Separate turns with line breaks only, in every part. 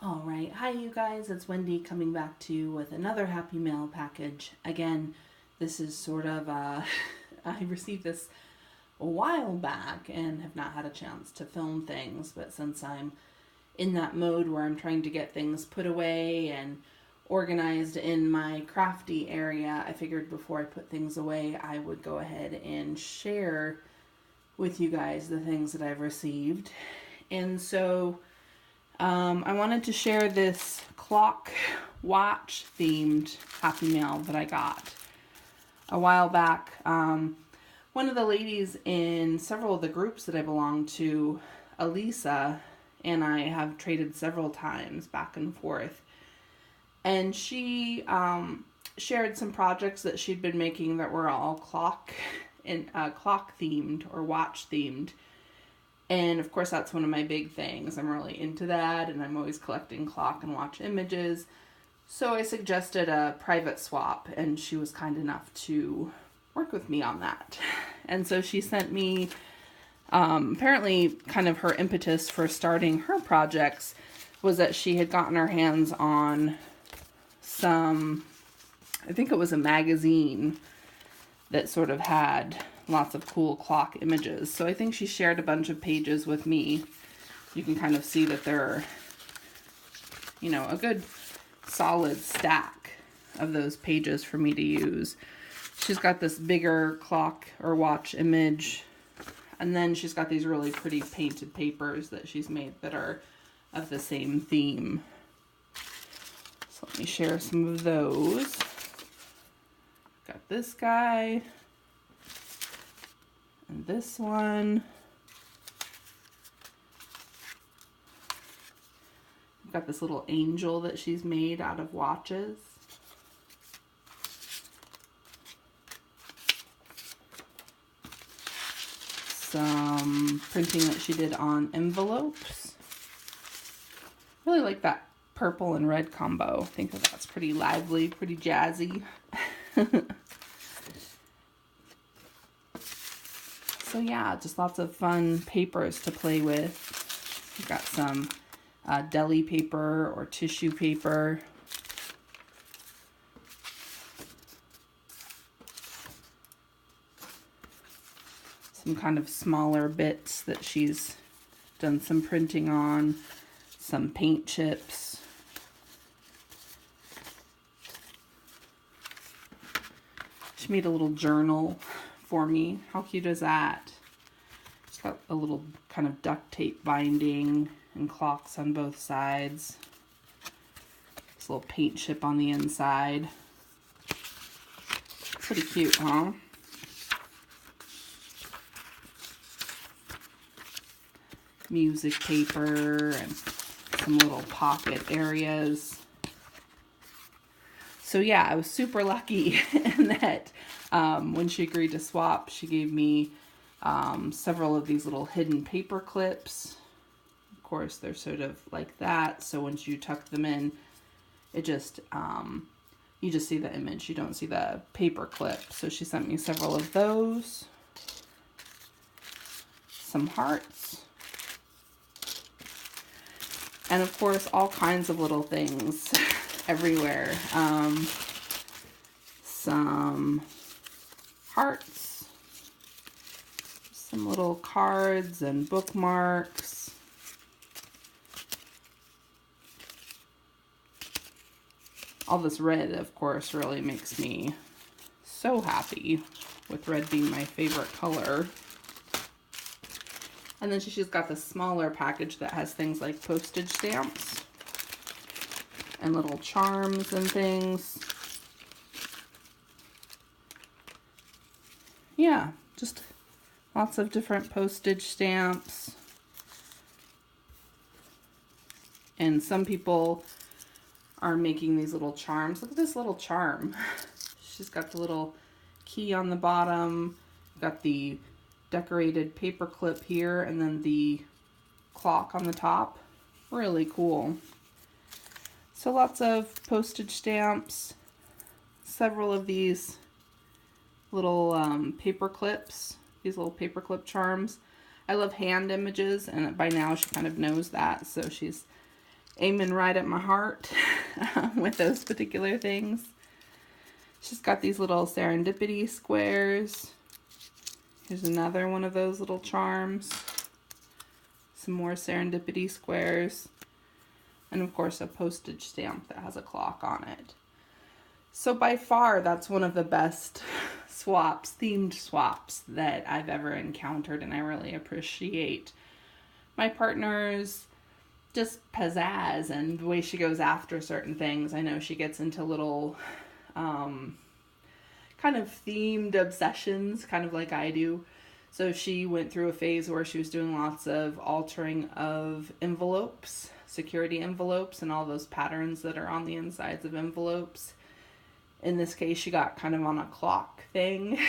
All right. Hi, you guys. It's Wendy coming back to you with another Happy Mail package. Again, this is sort of, I received this a while back and have not had a chance to film things, but since I'm in that mode where I'm trying to get things put away and organized in my crafty area, I figured before I put things away, I would go ahead and share with you guys the things that I've received. And so I wanted to share this clock watch themed Happy Mail that I got a while back. One of the ladies in several of the groups that I belong to, Alisa, and I have traded several times back and forth. And she shared some projects that she'd been making that were all clock themed or watch themed. And of course, that's one of my big things. I'm really into that, and I'm always collecting clock and watch images. So I suggested a private swap, and she was kind enough to work with me on that. And so she sent me, apparently kind of her impetus for starting her projects was that she had gotten her hands on I think it was a magazine that sort of had lots of cool clock images. So I think she shared a bunch of pages with me. You can kind of see that they're, a good solid stack of those pages for me to use. She's got this bigger clock or watch image, and then she's got these really pretty painted papers that she's made that are of the same theme. So let me share some of those. Got this guy. And this one. I've got this little angel that she's made out of watches. Some printing that she did on envelopes. Really like that purple and red combo. I think that's pretty lively, pretty jazzy. So yeah, just lots of fun papers to play with. We've got some deli paper or tissue paper. Some kind of smaller bits that she's done some printing on. Some paint chips. She made a little journal for me. How cute is that? It's got a little kind of duct tape binding and clocks on both sides. This little paint chip on the inside. Pretty cute, huh? Music paper and some little pocket areas. So yeah, I was super lucky in that when she agreed to swap, she gave me several of these little hidden paper clips. Of course, they're sort of like that, so once you tuck them in, it just, you just see the image, you don't see the paper clip. So she sent me several of those. Some hearts. And of course, all kinds of little things everywhere. Some hearts, some little cards and bookmarks. All this red, of course, really makes me so happy, with red being my favorite color. And then she's got this smaller package that has things like postage stamps and little charms and things. Yeah, just lots of different postage stamps. And some people are making these little charms. Look at this little charm. She's got the little key on the bottom, got the decorated paper clip here, and then the clock on the top. Really cool. So lots of postage stamps, several of these little paper clips, these little paper clip charms. I love hand images, and by now she kind of knows that, so she's aiming right at my heart with those particular things. She's got these little serendipity squares. Here's another one of those little charms. Some more serendipity squares. And of course a postage stamp that has a clock on it. So by far, that's one of the best swaps, themed swaps that I've ever encountered, and I really appreciate my partner's just pizzazz and the way she goes after certain things. I know she gets into little kind of themed obsessions, kind of like I do. So she went through a phase where she was doing lots of altering of envelopes, security envelopes, and all those patterns that are on the insides of envelopes. In this case, she got kind of on a clock thing.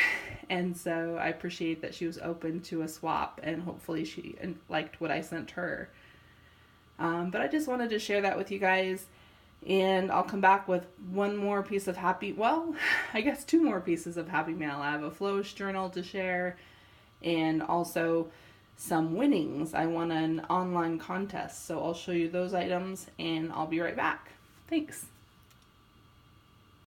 And so I appreciate that she was open to a swap, and hopefully she liked what I sent her. But I just wanted to share that with you guys. And I'll come back with one more piece of I guess 2 more pieces of happy mail. I have a flourish journal to share, and also some winnings. I won an online contest, so I'll show you those items, and I'll be right back. Thanks.